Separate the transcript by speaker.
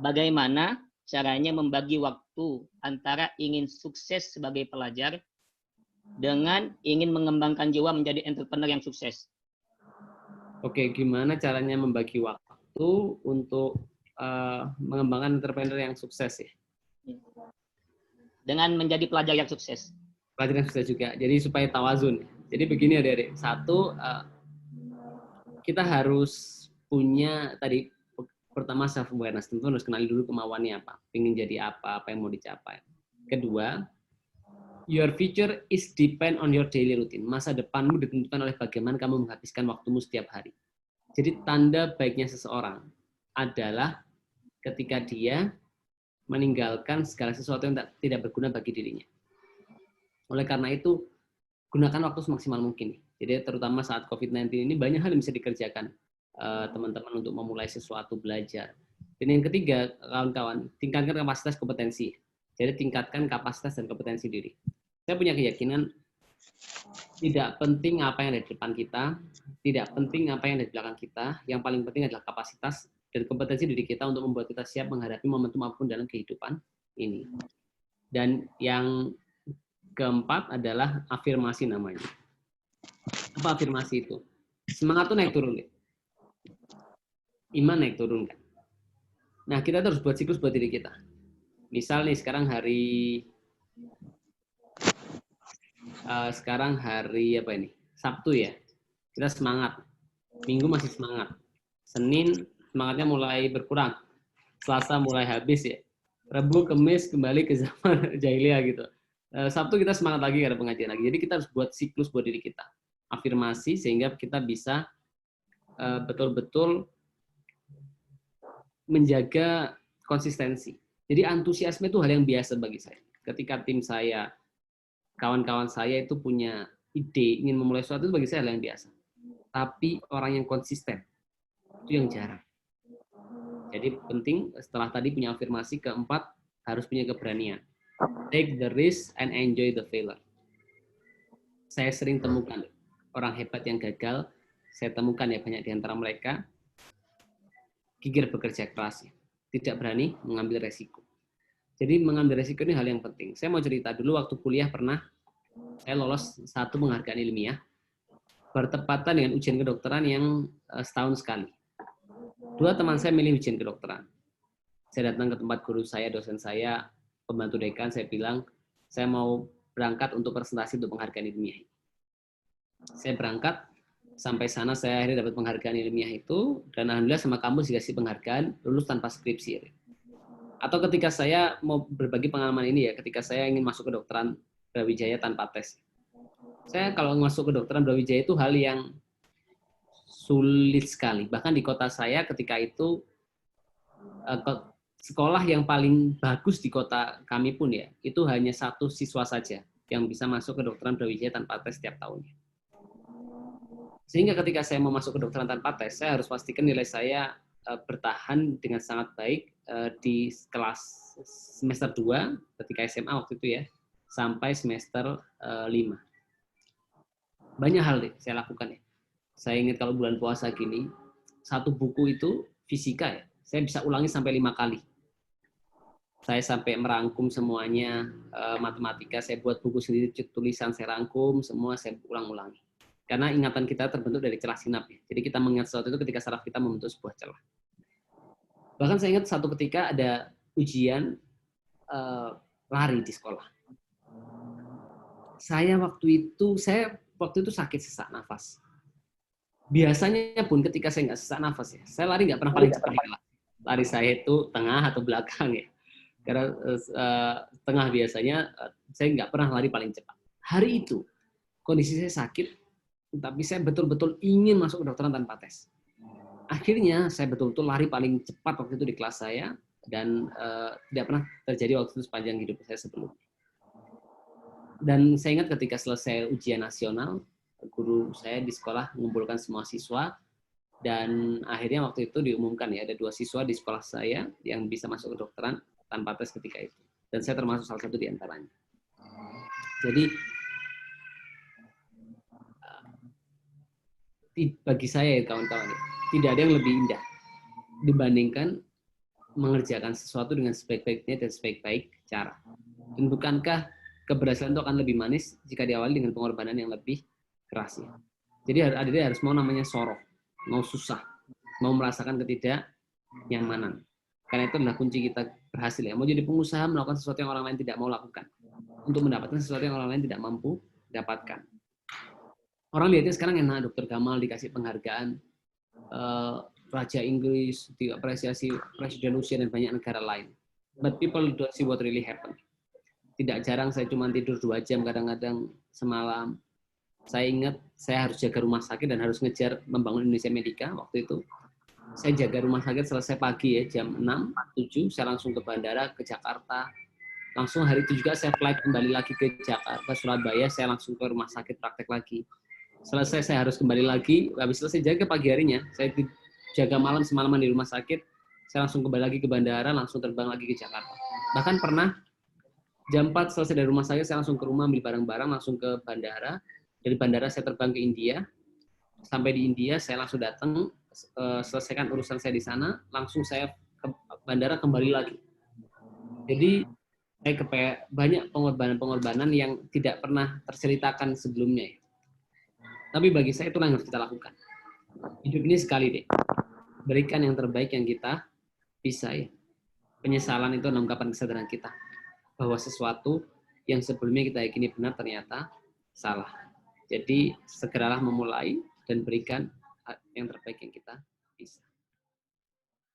Speaker 1: bagaimana caranya membagi waktu antara ingin sukses sebagai pelajar dengan ingin mengembangkan jiwa menjadi entrepreneur yang sukses.
Speaker 2: Oke, gimana caranya membagi waktu untuk mengembangkan entrepreneur yang sukses ya?
Speaker 1: Dengan menjadi pelajar yang sukses.
Speaker 2: Pelajar yang sukses juga. Jadi supaya tawazun. Jadi begini adik-adik. Satu, kita harus punya tadi pertama self awareness, tentu harus kenali dulu kemauannya apa, ingin jadi apa yang mau dicapai. Kedua, your future is depend on your daily routine. Masa depanmu ditentukan oleh bagaimana kamu menghabiskan waktumu setiap hari. Jadi tanda baiknya seseorang adalah ketika dia meninggalkan segala sesuatu yang tidak berguna bagi dirinya. Oleh karena itu, gunakan waktu semaksimal mungkin. Jadi terutama saat COVID-19 ini banyak hal yang bisa dikerjakan teman-teman untuk memulai sesuatu, belajar. Dan yang ketiga, kawan-kawan, tingkatkan kapasitas kompetensi. Jadi tingkatkan kapasitas dan kompetensi diri. Saya punya keyakinan tidak penting apa yang ada di depan kita, tidak penting apa yang ada di belakang kita, yang paling penting adalah kapasitas dan kompetensi diri kita untuk membuat kita siap menghadapi momentum apapun dalam kehidupan ini. Dan yang keempat adalah afirmasi namanya. Apa afirmasi itu? Semangat tuh naik turun. Iman naik turun kan. Nah, kita terus buat siklus buat diri kita. Misal nih sekarang hari apa ini? Sabtu ya. Kita semangat. Minggu masih semangat. Senin semangatnya mulai berkurang. Selasa mulai habis ya. Rabu, Kamis kembali ke zaman jahiliyah gitu. Sabtu kita semangat lagi ada pengajian lagi. Jadi kita harus buat siklus buat diri kita. Afirmasi sehingga kita bisa betul-betul menjaga konsistensi. Jadi antusiasme itu hal yang biasa bagi saya. Ketika tim saya, kawan-kawan saya itu punya ide ingin memulai sesuatu, itu bagi saya hal yang biasa. Tapi orang yang konsisten itu yang jarang. Jadi penting setelah tadi punya afirmasi, keempat harus punya keberanian. Take the risk and enjoy the failure. Saya sering temukan orang hebat yang gagal, saya temukan ya banyak di antara mereka gigir bekerja keras, tidak berani mengambil resiko. Jadi mengambil resiko ini hal yang penting. Saya mau cerita dulu waktu kuliah pernah saya lolos satu penghargaan ilmiah bertepatan dengan ujian kedokteran yang setahun sekali. Dua teman saya milih ujian kedokteran. Saya datang ke tempat guru saya, dosen saya, pembantu dekan, saya bilang saya mau berangkat untuk presentasi untuk penghargaan ilmiah. Saya berangkat, sampai sana saya akhirnya dapat penghargaan ilmiah itu, dan alhamdulillah sama kampus dikasih penghargaan, lulus tanpa skripsi. Atau ketika saya mau berbagi pengalaman ini ya, ketika saya ingin masuk ke kedokteran Brawijaya tanpa tes. Saya kalau masuk ke kedokteran Brawijaya itu hal yang sulit sekali. Bahkan di kota saya ketika itu, sekolah yang paling bagus di kota kami pun ya, itu hanya satu siswa saja yang bisa masuk ke kedokteran Brawijaya tanpa tes setiap tahunnya. Sehingga ketika saya mau masuk kedokteran tanpa tes, saya harus pastikan nilai saya bertahan dengan sangat baik di kelas semester 2 ketika SMA waktu itu ya, sampai semester 5. Banyak hal deh saya lakukan ya. Saya ingat kalau bulan puasa gini, satu buku itu fisika ya, saya bisa ulangi sampai 5 kali. Saya sampai merangkum semuanya, matematika, saya buat buku sendiri, tulisan saya rangkum, semua saya ulang-ulangi. Karena ingatan kita terbentuk dari celah sinap ya. Jadi kita mengingat sesuatu itu ketika saraf kita membentuk sebuah celah. Bahkan saya ingat satu ketika ada ujian lari di sekolah. Saya waktu itu sakit sesak nafas. Biasanya pun ketika saya nggak sesak nafas ya, saya lari nggak pernah paling cepat di kelas. Lari saya itu tengah atau belakang ya. Karena tengah biasanya saya nggak pernah lari paling cepat. Hari itu kondisi saya sakit, tapi saya betul-betul ingin masuk ke kedokteran tanpa tes. Akhirnya saya betul-betul lari paling cepat waktu itu di kelas saya, dan tidak pernah terjadi waktu itu sepanjang hidup saya sebelumnya. Dan saya ingat ketika selesai ujian nasional, guru saya di sekolah mengumpulkan semua siswa, dan akhirnya waktu itu diumumkan ya, ada 2 siswa di sekolah saya yang bisa masuk ke kedokteran tanpa tes ketika itu. Dan saya termasuk salah satu di antaranya. Jadi bagi saya kawan-kawan, tidak ada yang lebih indah dibandingkan mengerjakan sesuatu dengan sebaik-baiknya dan sebaik-baik cara. Dan bukankah keberhasilan itu akan lebih manis jika diawali dengan pengorbanan yang lebih keras ya. Jadi adik harus mau namanya soroh, mau susah, mau merasakan ketidaknyamanan. Karena itu adalah kunci kita berhasil ya. Mau jadi pengusaha, melakukan sesuatu yang orang lain tidak mau lakukan. Untuk mendapatkan sesuatu yang orang lain tidak mampu dapatkan. Orang lihatnya sekarang enak, Dr. Gamal dikasih penghargaan, Raja Inggris diapresiasi, Presiden Rusia dan banyak negara lain. But people don't see what really happened. Tidak jarang saya cuma tidur 2 jam kadang-kadang semalam. Saya ingat saya harus jaga rumah sakit dan harus ngejar membangun Indonesia Medica waktu itu. Saya jaga rumah sakit selesai pagi ya, jam 6, 7, saya langsung ke bandara, ke Jakarta. Langsung hari itu juga saya flight kembali lagi ke Jakarta, Surabaya, saya langsung ke rumah sakit praktek lagi. Selesai saya harus kembali lagi, habis selesai jaga pagi harinya, saya jaga malam semalaman di rumah sakit, saya langsung kembali lagi ke bandara, langsung terbang lagi ke Jakarta. Bahkan pernah jam 4 selesai dari rumah sakit, saya langsung ke rumah ambil barang-barang, langsung ke bandara. Dari bandara saya terbang ke India. Sampai di India saya langsung datang, selesaikan urusan saya di sana, langsung saya ke bandara kembali lagi. Jadi saya banyak pengorbanan-pengorbanan yang tidak pernah terceritakan sebelumnya. Tapi bagi saya itulah yang harus kita lakukan. Hidup ini sekali deh. Berikan yang terbaik yang kita bisa ya. Penyesalan itu adalah ungkapan kesadaran kita bahwa sesuatu yang sebelumnya kita yakini benar ternyata salah. Jadi segeralah memulai dan berikan yang terbaik yang kita bisa.